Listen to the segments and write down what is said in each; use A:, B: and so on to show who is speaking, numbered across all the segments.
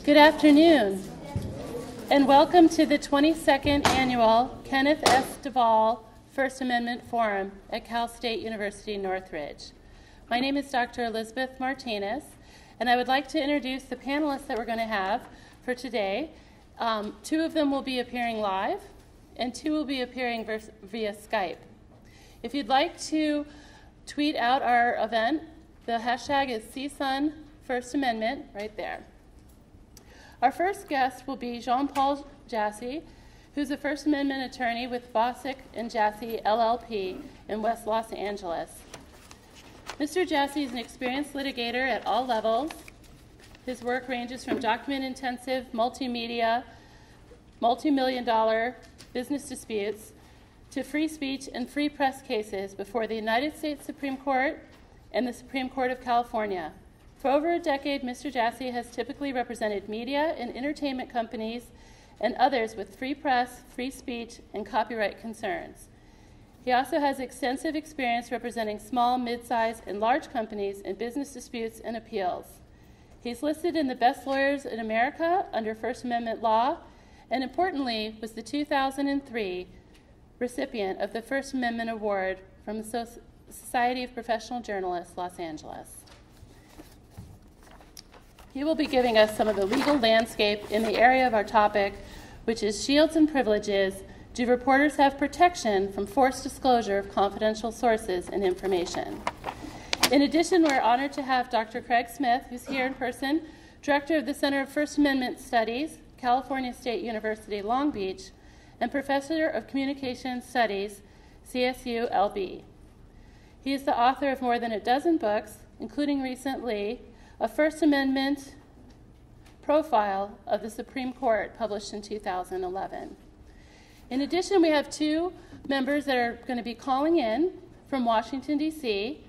A: Good afternoon, and welcome to the 22nd Annual Kenneth S. Duvall First Amendment Forum at Cal State University Northridge. My name is Dr. Elizabeth Martinez, and I would like to introduce the panelists that we're going to have for today. Two of them will be appearing live, and two will be appearing via Skype. If you'd like to tweet out our event, the hashtag is CSUN First Amendment, right there. Our first guest will be Jean-Paul Jassy, who's a First Amendment attorney with Bosick and Jassy LLP in West Los Angeles. Mr. Jassy is an experienced litigator at all levels. His work ranges from document-intensive, multimedia, multi-million-dollar business disputes to free speech and free press cases before the United States Supreme Court and the Supreme Court of California. For over a decade, Mr. Jassy has typically represented media and entertainment companies and others with free press, free speech, and copyright concerns. He also has extensive experience representing small, mid-sized, and large companies in business disputes and appeals. He's listed in the Best Lawyers in America under First Amendment law, and importantly, was the 2003 recipient of the First Amendment Award from the Society of Professional Journalists, Los Angeles. He will be giving us some of the legal landscape in the area of our topic, which is shields and privileges. Do reporters have protection from forced disclosure of confidential sources and information? In addition, we're honored to have Dr. Craig Smith, who's here in person, Director of the Center of First Amendment Studies, California State University, Long Beach, and Professor of Communication Studies, CSUN. He is the author of more than a dozen books, including recently a First Amendment profile of the Supreme Court published in 2011. In addition, we have two members that are going to be calling in from Washington, D.C.,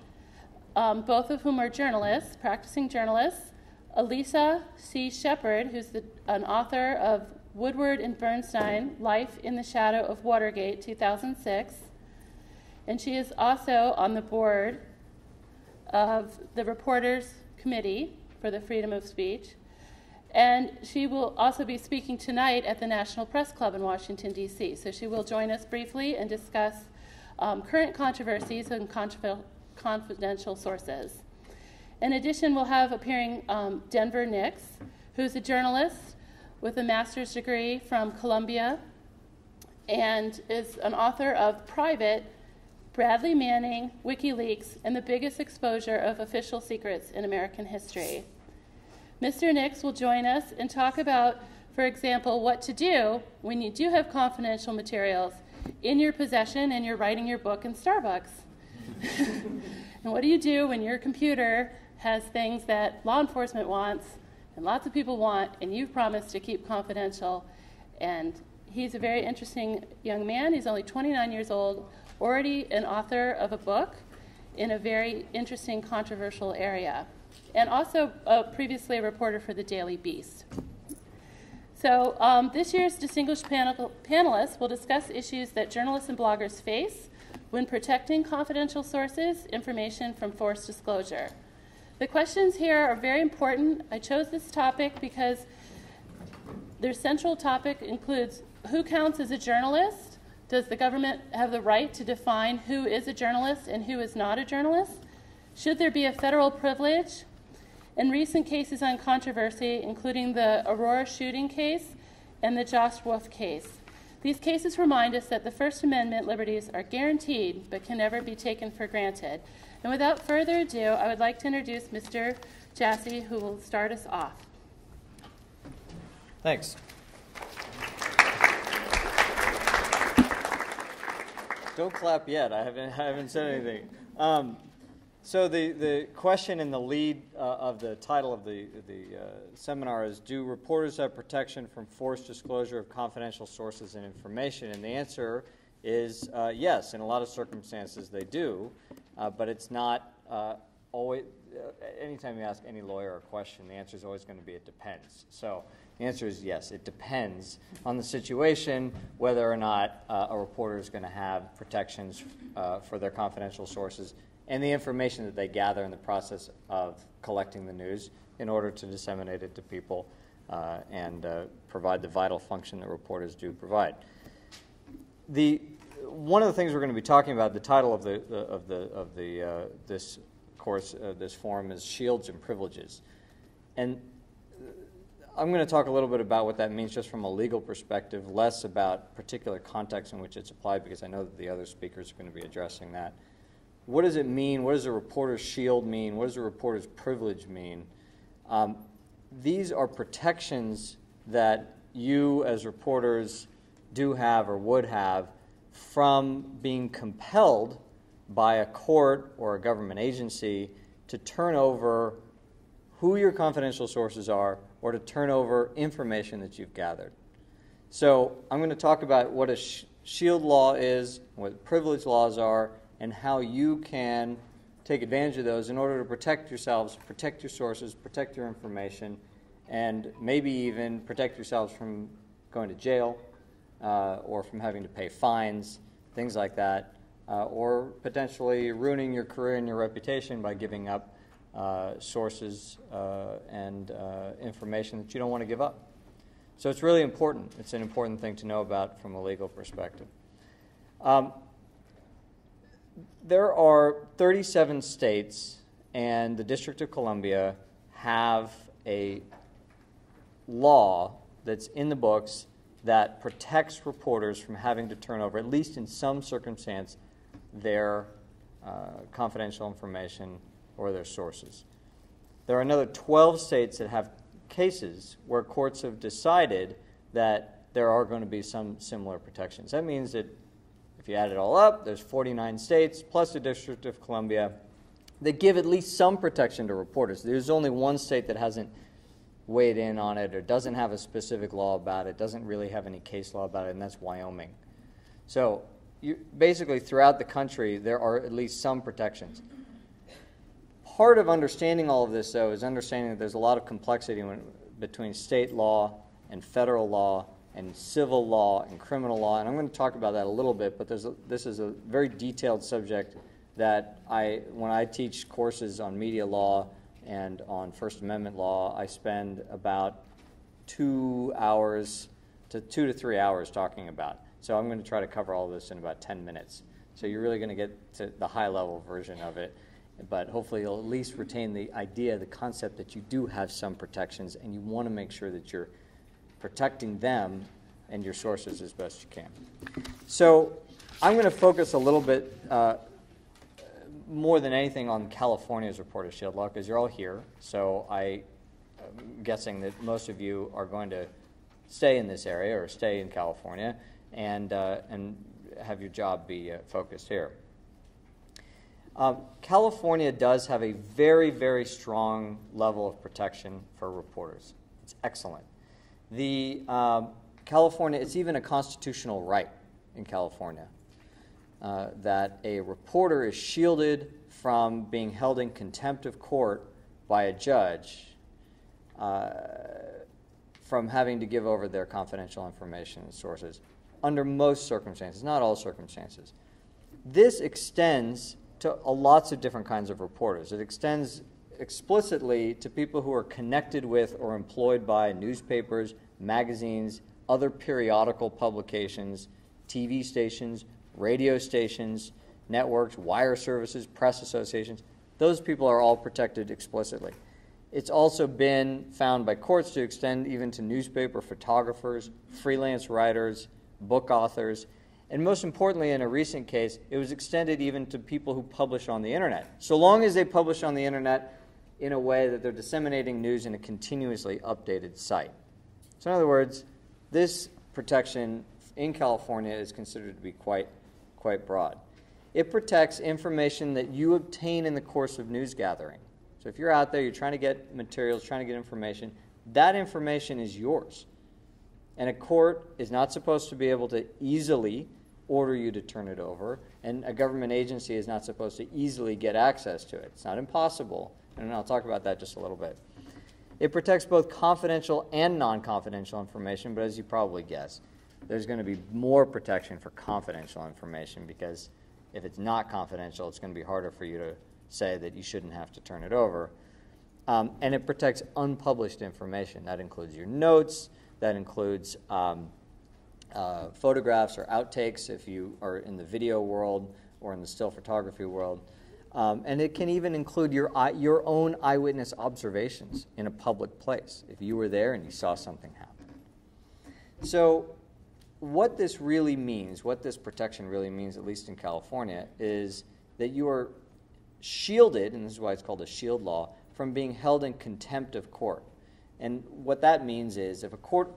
A: both of whom are journalists, practicing journalists. Alicia C. who's an author of Woodward and Bernstein, Life in the Shadow of Watergate, 2006. And she is also on the board of the Reporters Committee for the Freedom of Speech. And she will also be speaking tonight at the National Press Club in Washington, D.C. So she will join us briefly and discuss current controversies and confidential sources. In addition, we'll have appearing Denver Nix, who's a journalist with a master's degree from Columbia and is an author of Private, Bradley Manning, Wikileaks, and the biggest exposure of official secrets in American history. Mr. Nix will join us and talk about, for example, what to do when you do have confidential materials in your possession and you're writing your book in Starbucks. And what do you do when your computer has things that law enforcement wants and lots of people want and you've promised to keep confidential? And he's a very interesting young man. He's only 29 years old, already an author of a book in a very interesting, controversial area, and also previously a reporter for the Daily Beast. So this year's distinguished panelists will discuss issues that journalists and bloggers face when protecting confidential sources, information from forced disclosure. The questions here are very important. I chose this topic because their central topic includes who counts as a journalist. Does the government have the right to define who is a journalist and who is not a journalist? Should there be a federal privilege? In recent cases on controversy, including the Aurora shooting case and the Josh Wolf case, these cases remind us that the First Amendment liberties are guaranteed but can never be taken for granted. And without further ado, I would like to introduce Mr. Jassy, who will start us off.
B: Thanks. Don't clap yet. I haven't said anything. So the question in the lead of the title of the seminar is, do reporters have protection from forced disclosure of confidential sources and information? And the answer is yes. In a lot of circumstances they do, but it's not always. Anytime you ask any lawyer a question, the answer is always going to be it depends. So the answer is yes, it depends on the situation whether or not a reporter is going to have protections for their confidential sources and the information that they gather in the process of collecting the news in order to disseminate it to people. and provide the vital function that reporters do provide. One of the things we're going to be talking about, the title of this course, this forum, is Shields and Privileges. And I'm going to talk a little bit about what that means just from a legal perspective, less about particular context in which it's applied, because I know that the other speakers are going to be addressing that. What does it mean? What does a reporter's shield mean? What does a reporter's privilege mean? These are protections that you as reporters do have or would have from being compelled by a court or a government agency to turn over who your confidential sources are or to turn over information that you've gathered. So I'm going to talk about what a shield law is, what privilege laws are, and how you can take advantage of those in order to protect yourselves, protect your sources, protect your information, and maybe even protect yourselves from going to jail or from having to pay fines, things like that, or potentially ruining your career and your reputation by giving up sources and information that you don't want to give up. So it's really important. It's an important thing to know about from a legal perspective. There are 37 states, and the District of Columbia have a law that's in the books that protects reporters from having to turn over, at least in some circumstance, their confidential information or their sources. There are another 12 states that have cases where courts have decided that there are going to be some similar protections. That means that if you add it all up, there's 49 states plus the District of Columbia that give at least some protection to reporters. There's only one state that hasn't weighed in on it or doesn't have a specific law about it, doesn't really have any case law about it, and that's Wyoming. So basically throughout the country, there are at least some protections. Part of understanding all of this, though, is understanding that there's a lot of complexity between state law and federal law and civil law and criminal law, and I'm going to talk about that a little bit, but this is a very detailed subject that when I teach courses on media law and on First Amendment law, I spend about 2 to 3 hours talking about. So I'm going to try to cover all this in about 10 minutes. So you're really going to get to the high-level version of it, but hopefully you'll at least retain the idea, the concept that you do have some protections, and you want to make sure that you're protecting them and your sources as best you can. So I'm going to focus a little bit more than anything on California's reporter shield law, because you're all here, so I'm guessing that most of you are going to stay in this area or stay in California and have your job be focused here. California does have a very, very strong level of protection for reporters. It's excellent. California, it's even a constitutional right in California that a reporter is shielded from being held in contempt of court by a judge from having to give over their confidential information and sources under most circumstances, not all circumstances. This extends to lots of different kinds of reporters. It extends explicitly to people who are connected with or employed by newspapers, magazines, other periodical publications, TV stations, radio stations, networks, wire services, press associations. Those people are all protected explicitly. It's also been found by courts to extend even to newspaper photographers, freelance writers, book authors, and most importantly, in a recent case, it was extended even to people who publish on the internet, so long as they publish on the internet in a way that they're disseminating news in a continuously updated site. So in other words, this protection in California is considered to be quite broad. It protects information that you obtain in the course of news gathering. So if you're out there, you're trying to get materials, trying to get information, that information is yours. And a court is not supposed to be able to easily order you to turn it over, and a government agency is not supposed to easily get access to it. It's not impossible, and I'll talk about that just a little bit. It protects both confidential and non-confidential information, but as you probably guessed, there's going to be more protection for confidential information, because if it's not confidential, it's going to be harder for you to say that you shouldn't have to turn it over. And it protects unpublished information. That includes your notes, that includes photographs or outtakes if you are in the video world or in the still photography world. And it can even include your own eyewitness observations in a public place, if you were there and you saw something happen. So what this really means, what this protection really means, at least in California, is that you are shielded, and this is why it's called a shield law, from being held in contempt of court. And what that means is if a court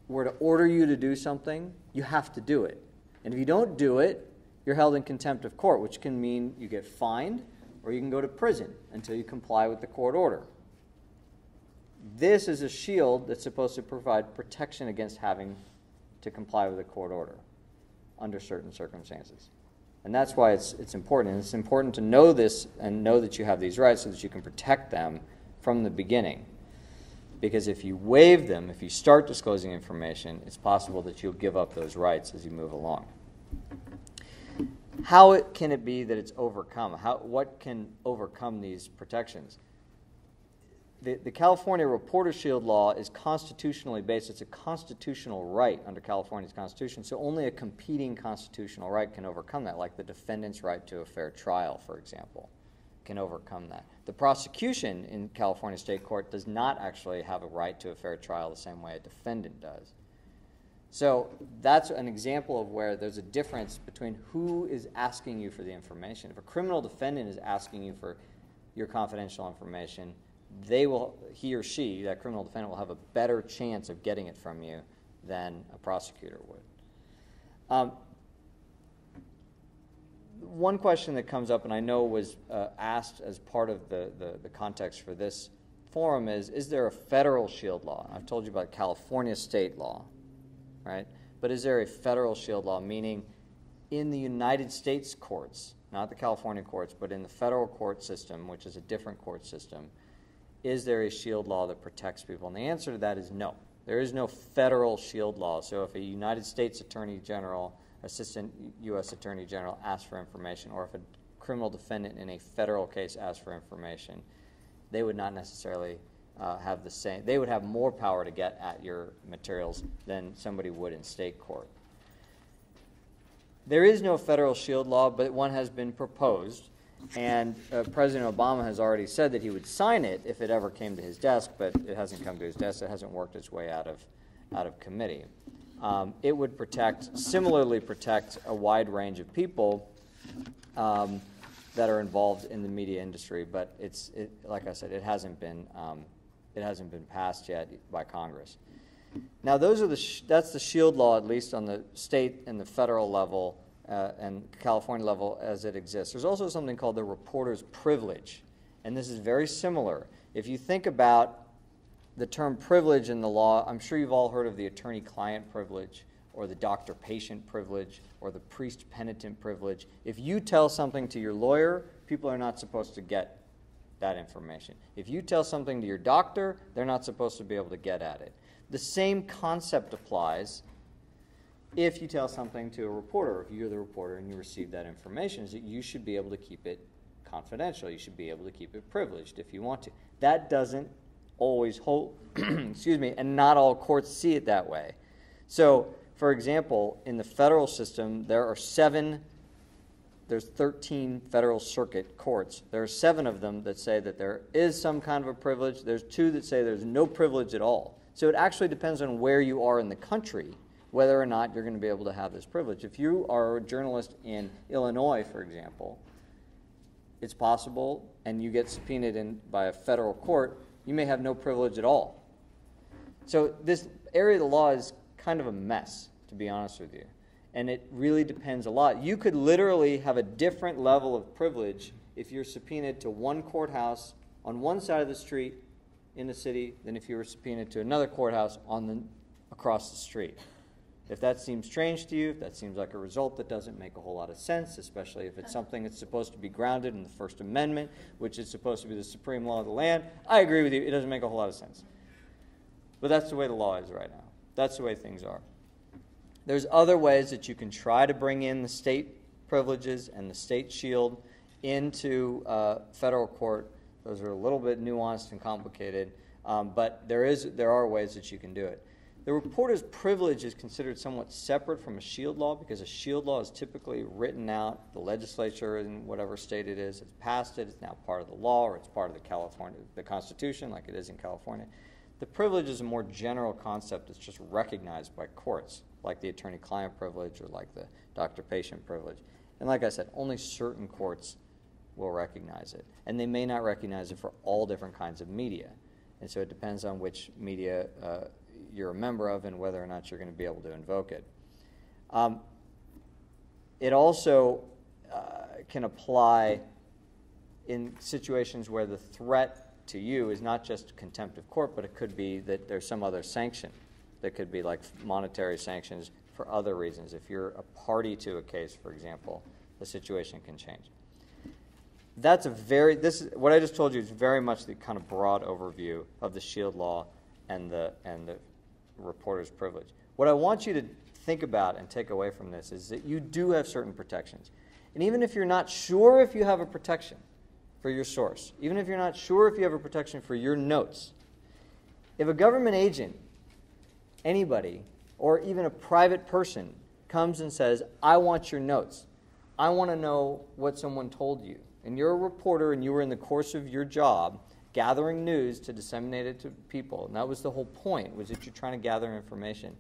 B: were to order you to do something, you have to do it. And if you don't do it, you're held in contempt of court, which can mean you get fined or you can go to prison until you comply with the court order. This is a shield that's supposed to provide protection against having to comply with a court order under certain circumstances. And that's why it's important. And it's important to know this and know that you have these rights so that you can protect them from the beginning. Because if you waive them, if you start disclosing information, it's possible that you'll give up those rights as you move along. How can it be that it's overcome? What can overcome these protections? The California Reporter Shield Law is constitutionally based. It's a constitutional right under California's Constitution, so only a competing constitutional right can overcome that, like the defendant's right to a fair trial, for example, can overcome that. The prosecution in California state court does not actually have a right to a fair trial the same way a defendant does. So that's an example of where there's a difference between who is asking you for the information. If a criminal defendant is asking you for your confidential information, he or she, that criminal defendant, will have a better chance of getting it from you than a prosecutor would. One question that comes up, and I know was asked as part of the context for this forum, is there a federal shield law? I've told you about California state law, right? But is there a federal shield law, meaning in the United States courts, not the California courts, but in the federal court system, which is a different court system, is there a shield law that protects people? And the answer to that is no. There is no federal shield law. So if a United States Attorney General, Assistant U.S. Attorney General asks for information, or if a criminal defendant in a federal case asks for information, they would not necessarily have the same. They would have more power to get at your materials than somebody would in state court. There is no federal shield law, but one has been proposed. And President Obama has already said that he would sign it if it ever came to his desk, but it hasn't come to his desk. It hasn't worked its way out of committee. It would similarly protect a wide range of people that are involved in the media industry, but like I said, it hasn't been passed yet by Congress. Now, that's the shield law, at least on the state and the federal level. And California level as it exists. There's also something called the reporter's privilege, and this is very similar. If you think about the term privilege in the law, I'm sure you've all heard of the attorney-client privilege or the doctor-patient privilege or the priest-penitent privilege. If you tell something to your lawyer, people are not supposed to get that information. If you tell something to your doctor, they're not supposed to be able to get at it. The same concept applies if you tell something to a reporter, if you're the reporter and you receive that information, is that you should be able to keep it confidential. You should be able to keep it privileged if you want to. That doesn't always hold, excuse me, and not all courts see it that way. So, for example, in the federal system, there's 13 federal circuit courts. There are 7 of them that say that there is some kind of a privilege. There's 2 that say there's no privilege at all. So it actually depends on where you are in the country whether or not you're going to be able to have this privilege. If you are a journalist in Illinois, for example, it's possible, and you get subpoenaed in by a federal court, you may have no privilege at all. So this area of the law is kind of a mess, to be honest with you. And it really depends a lot. You could literally have a different level of privilege if you're subpoenaed to one courthouse on one side of the street in the city than if you were subpoenaed to another courthouse across the street. If that seems strange to you, if that seems like a result that doesn't make a whole lot of sense, especially if it's something that's supposed to be grounded in the First Amendment, which is supposed to be the supreme law of the land, I agree with you, it doesn't make a whole lot of sense. But that's the way the law is right now. That's the way things are. There's other ways that you can try to bring in the state privileges and the state shield into federal court Those are a little bit nuanced and complicated, but there are ways that you can do it. The reporter's privilege is considered somewhat separate from a shield law because a shield law is typically written out. The legislature in whatever state it is has passed it. It's now part of the law, or it's part of the Constitution, like it is in California. The privilege is a more general concept that's just recognized by courts, like the attorney-client privilege or like the doctor-patient privilege. And like I said, only certain courts will recognize it. And they may not recognize it for all different kinds of media. And so it depends on which media you're a member of and whether or not you're going to be able to invoke it. It also can apply in situations where the threat to you is not just contempt of court, but it could be that there's some other sanction. That could be like monetary sanctions for other reasons. If you're a party to a case, for example, the situation can change. What I just told you is very much the kind of broad overview of the shield law and the reporter's privilege. What I want you to think about and take away from this is that you do have certain protections. And even if you're not sure if you have a protection for your source, even if you're not sure if you have a protection for your notes, if a government agent, anybody, or even a private person comes and says, I want your notes, I want to know what someone told you, and you're a reporter and you were in the course of your job gathering news to disseminate it to people, and that was the whole point, was that you're trying to gather information.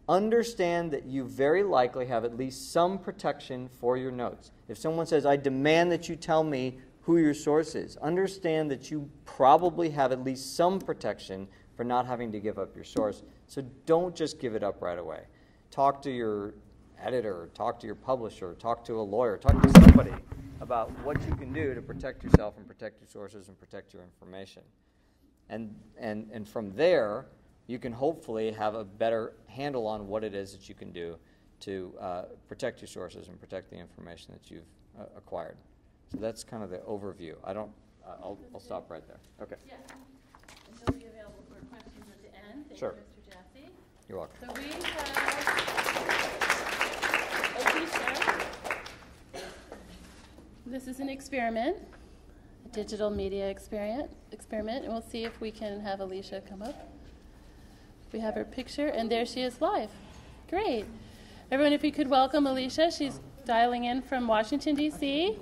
B: Understand that you very likely have at least some protection for your notes. If someone says, I demand that you tell me who your source is, understand that you probably have at least some protection for not having to give up your source. So don't just give it up right away. Talk to your editor, talk to your publisher, talk to a lawyer, talk to somebody about what you can do to protect yourself and protect your sources and protect your information. And from there, you can hopefully have a better handle on what it is that you can do to protect your sources and protect the information that you've acquired. So that's kind of the overview. I'll stop right there. Okay.
A: Yeah. And she'll be available for questions at the end. Thank
B: Sure.
A: you, Mr. Jassy.
B: You're welcome.
A: So we have Alicia. This is an experiment, a digital media experiment, and we'll see if we can have Alicia come up. We have her picture, and there she is live. Great. Everyone, if you could welcome Alicia. She's dialing in from Washington, D.C.,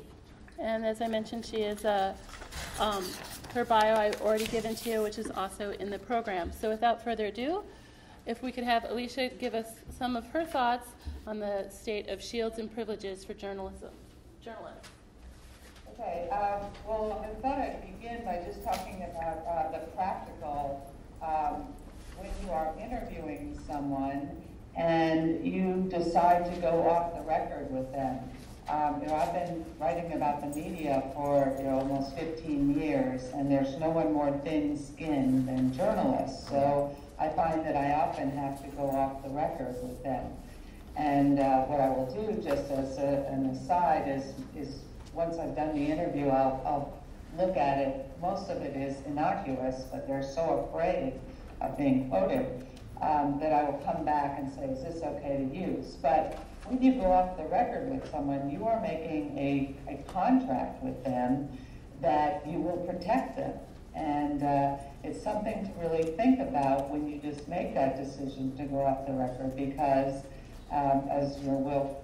A: and as I mentioned, she is her bio I've already given to you, which is also in the program. So without further ado, if we could have Alicia give us some of her thoughts on the state of shields and privileges for journalists.
C: Okay, well, I thought I'd begin by just talking about the practical, when you are interviewing someone and you decide to go off the record with them. I've been writing about the media for almost 15 years, and there's no one more thin-skinned than journalists. So I find that I often have to go off the record with them. And what I will do, just as an aside, is once I've done the interview, I'll look at it. Most of it is innocuous, but they're so afraid of being quoted that I will come back and say, is this okay to use? But when you go off the record with someone, you are making a contract with them that you will protect them. And it's something to really think about when you just make that decision to go off the record, because as we'll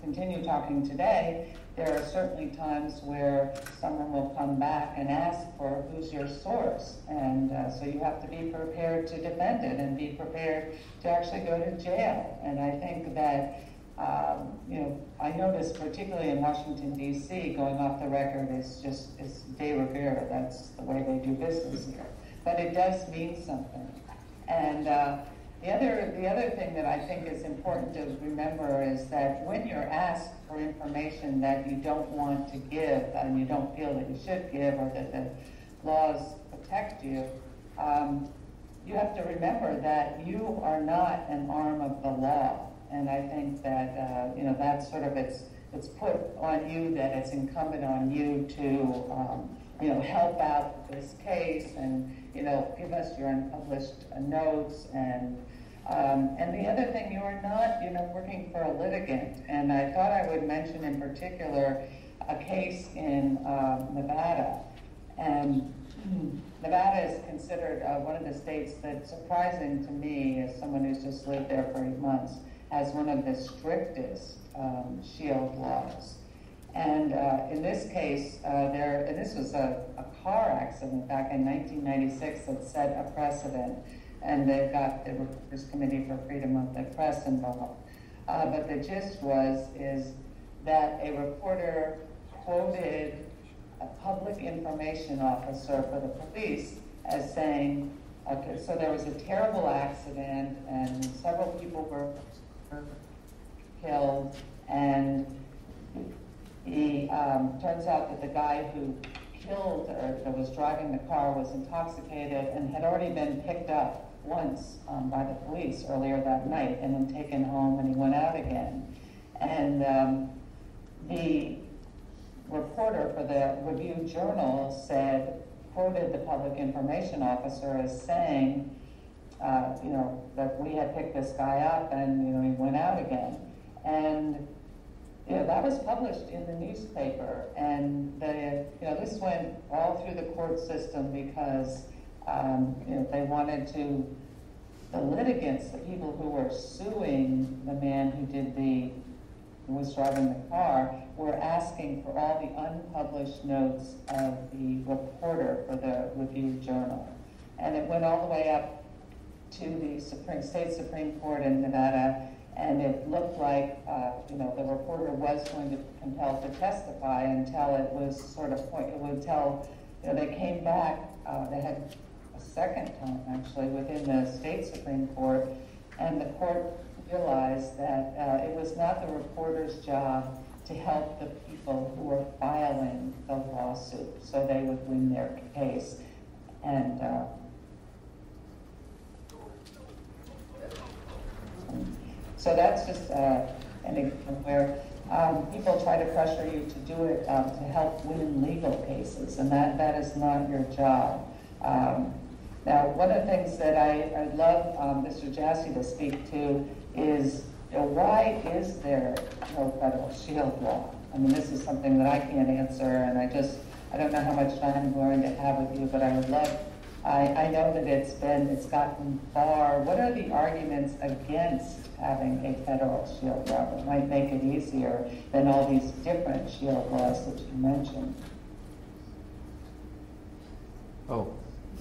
C: continue talking today, there are certainly times where someone will come back and ask for who's your source. And so you have to be prepared to defend it and be prepared to actually go to jail. And I think that, I notice particularly in Washington, D.C., going off the record is de rigueur. That's the way they do business here. But it does mean something. And the other thing that I think is important to remember is that when you're asked for information that you don't want to give and you don't feel that you should give, or that the laws protect you, you have to remember that you are not an arm of the law. And I think that that's sort of it's put on you, that it's incumbent on you to help out this case and give us your unpublished notes. And the other thing, you are not working for a litigant. And I thought I would mention in particular a case in Nevada. And Nevada is considered one of the states that's surprising to me, as someone who's just lived there for 8 months, has one of the strictest shield laws. And in this case, and this was a car accident back in 1996 that set a precedent, and they've got the Reporters Committee for Freedom of the Press involved. But the gist is that a reporter quoted a public information officer for the police as saying, okay, so there was a terrible accident and several people were killed, and he turns out that the guy who killed or that was driving the car was intoxicated and had already been picked up once by the police earlier that night and then taken home, and he went out again. And the reporter for the Review Journal quoted the public information officer as saying, that we had picked this guy up and, he went out again. And, that was published in the newspaper. And this went all through the court system because, they wanted to, the litigants, the people who were suing the man who was driving the car, were asking for all the unpublished notes of the reporter for the Review Journal. And it went all the way up to the State Supreme Court in Nevada, and it looked like the reporter was going to be compelled to testify until it was they came back, they had a second time actually within the State Supreme Court, and the court realized that it was not the reporter's job to help the people who were filing the lawsuit so they would win their case. And so that's just an example where people try to pressure you to do it to help win legal cases, and that is not your job. Now, one of the things that I'd love Mr. Jassy to speak to is, why is there no federal shield law? I mean, this is something that I can't answer, and I don't know how much time I'm going to have with you, but I would love, I know that it's gotten far. What are the arguments against having a federal shield law that might make it easier than all these different shield laws that you mentioned?
B: Oh.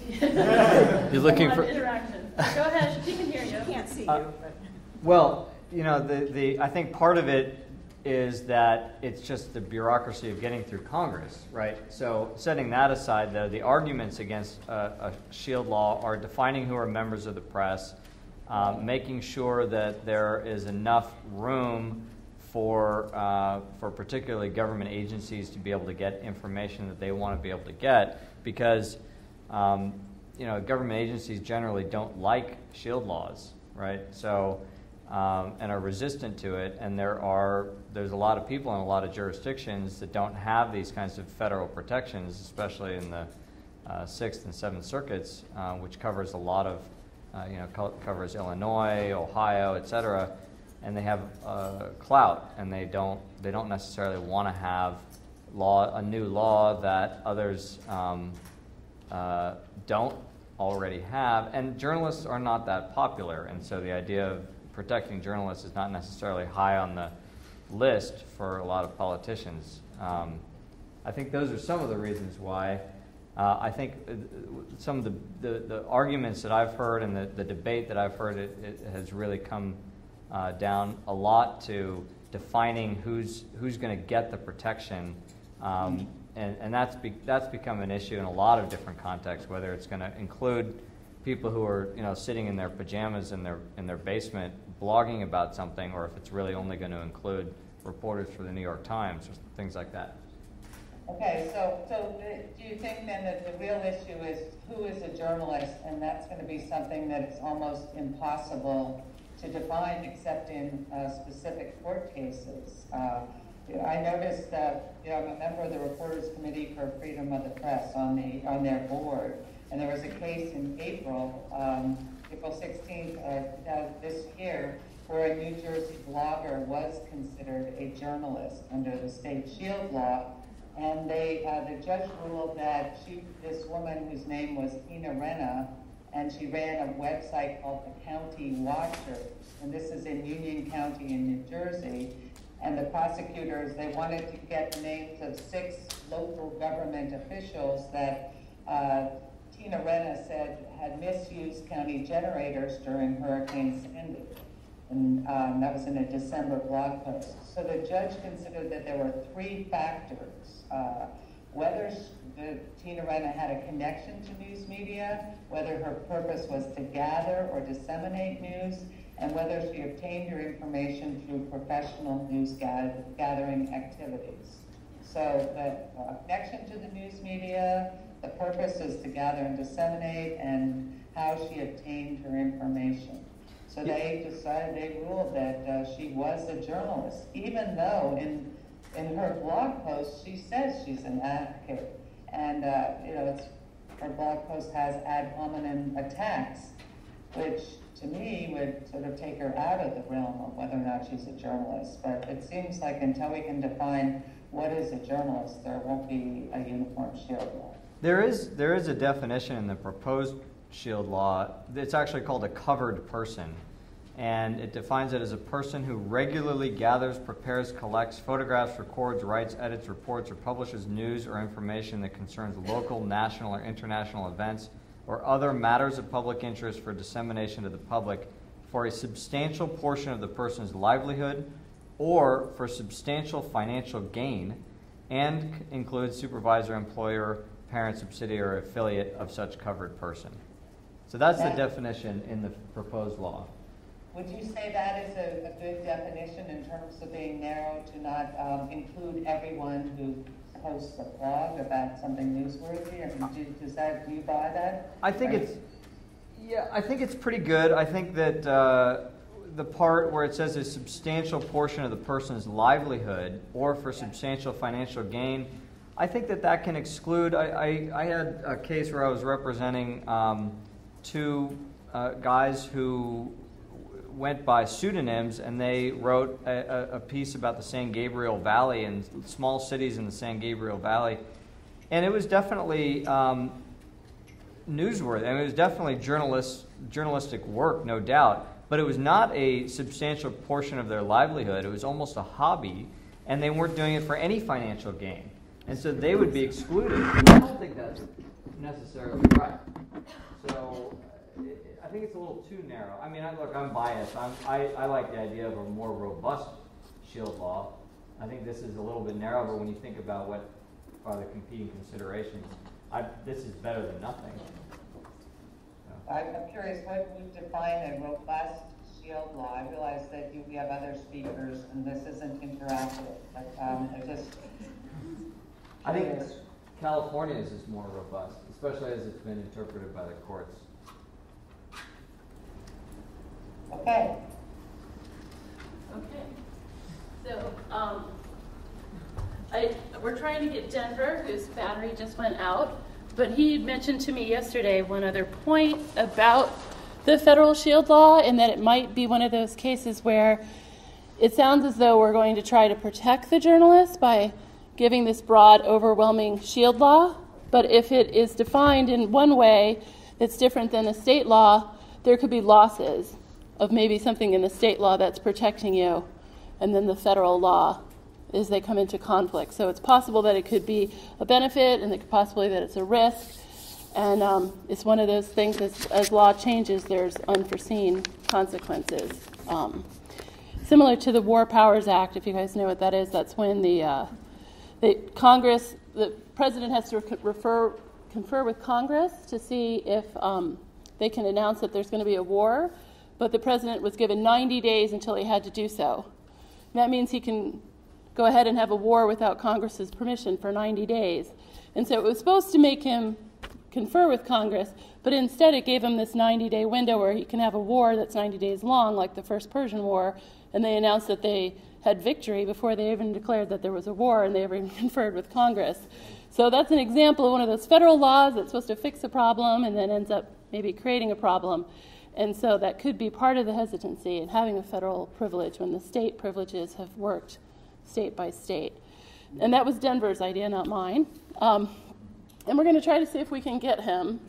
B: You're looking for
A: interaction. Go ahead, she can hear you.
D: Can't see you.
B: Well, I think part of it is that it's just the bureaucracy of getting through Congress, right? So setting that aside, though, the arguments against a shield law are defining who are members of the press, making sure that there is enough room for particularly government agencies to be able to get information that they want to be able to get, because government agencies generally don't like shield laws, right? So and are resistant to it, and there's a lot of people in a lot of jurisdictions that don't have these kinds of federal protections, especially in the 6th and 7th circuits, which covers a lot of covers Illinois, Ohio, etc., and they have clout, and they don't necessarily want to have a new law that others don't already have, and journalists are not that popular, and so the idea of protecting journalists is not necessarily high on the list for a lot of politicians. I think those are some of the reasons why. I think some of the arguments that I've heard and the debate that I've heard, it has really come down a lot to defining who's going to get the protection, and that's become an issue in a lot of different contexts, whether it's going to include people who are sitting in their pajamas in their basement blogging about something, or if it's really only going to include reporters for the New York Times or things like that.
C: Okay, so do you think then that the real issue is who is a journalist, and that's going to be something that is almost impossible to define except in specific court cases? I noticed that I'm a member of the Reporters Committee for Freedom of the Press on their board, and there was a case in April 16th this year, where a New Jersey blogger was considered a journalist under the state shield law. And the judge ruled that this woman whose name was Tina Renna, and she ran a website called the County Watcher, and this is in Union County in New Jersey. And the prosecutors, they wanted to get the names of 6 local government officials that Tina Renna said had misused county generators during Hurricane Sandy. And that was in a December blog post. So the judge considered that there were 3 factors. Whether Tina Renna had a connection to news media, whether her purpose was to gather or disseminate news, and whether she obtained her information through professional news gathering activities. So the connection to the news media, the purpose is to gather and disseminate, and how she obtained her information. So they ruled that she was a journalist, even though in her blog post she says she's an advocate, and her blog post has ad hominem attacks, which to me would sort of take her out of the realm of whether or not she's a journalist. But it seems like until we can define what is a journalist, there won't be a uniform shield law. There
B: is a definition in the proposed shield law. It's actually called a covered person. And it defines it as a person who regularly gathers, prepares, collects, photographs, records, writes, edits, reports, or publishes news or information that concerns local, national, or international events or other matters of public interest for dissemination to the public for a substantial portion of the person's livelihood or for substantial financial gain, and includes supervisor, employer, parent, subsidiary, or affiliate of such covered person. So that's the definition in the proposed law.
C: Would you say that is a good definition in terms of being narrow to not include everyone who posts a blog about something newsworthy? Do you buy that?
B: I think it's pretty good. I think that the part where it says a substantial portion of the person's livelihood or for substantial financial gain, I think that can exclude. I had a case where I was representing 2 guys who went by pseudonyms, and they wrote a piece about the San Gabriel Valley and small cities in the San Gabriel Valley. And it was definitely newsworthy. I mean, it was definitely journalistic work, no doubt, but it was not a substantial portion of their livelihood. It was almost a hobby, and they weren't doing it for any financial gain. And so they would be excluded. I don't think that's necessarily right. So I think it's a little too narrow. I mean, look, I'm biased. I like the idea of a more robust shield law. I think this is a little bit narrow, but when you think about what are the competing considerations, this is better than nothing. So.
C: I'm curious, what would define a robust shield law? I realize that we have other speakers, and this isn't interactive, but
B: I think California's is more robust, especially as it's been interpreted by the courts.
C: Okay.
A: So we're trying to get Denver, whose battery just went out, but he mentioned to me yesterday one other point about the federal shield law, and that it might be one of those cases where it sounds as though we're going to try to protect the journalists by giving this broad, overwhelming shield law, but if it is defined in one way that's different than the state law, there could be losses of maybe something in the state law that's protecting you, and then the federal law is they come into conflict. So it's possible that it could be a benefit, and it could possibly that it's a risk, and it's one of those things as law changes, there's unforeseen consequences. Similar to the War Powers Act, if you guys know what that is, that's when the Congress, the president has to confer with Congress to see if they can announce that there's going to be a war, but the president was given 90 days until he had to do so. And that means he can go ahead and have a war without Congress's permission for 90 days. And so it was supposed to make him confer with Congress, but instead it gave him this 90-day window where he can have a war that's 90 days long, like the First Persian War, and they announced that they had victory before they even declared that there was a war and they ever even conferred with Congress. So that's an example of one of those federal laws that's supposed to fix a problem and then ends up maybe creating a problem. And so that could be part of the hesitancy in having a federal privilege when the state privileges have worked state by state. And that was Denver's idea, not mine. And we're going to try to see if we can get him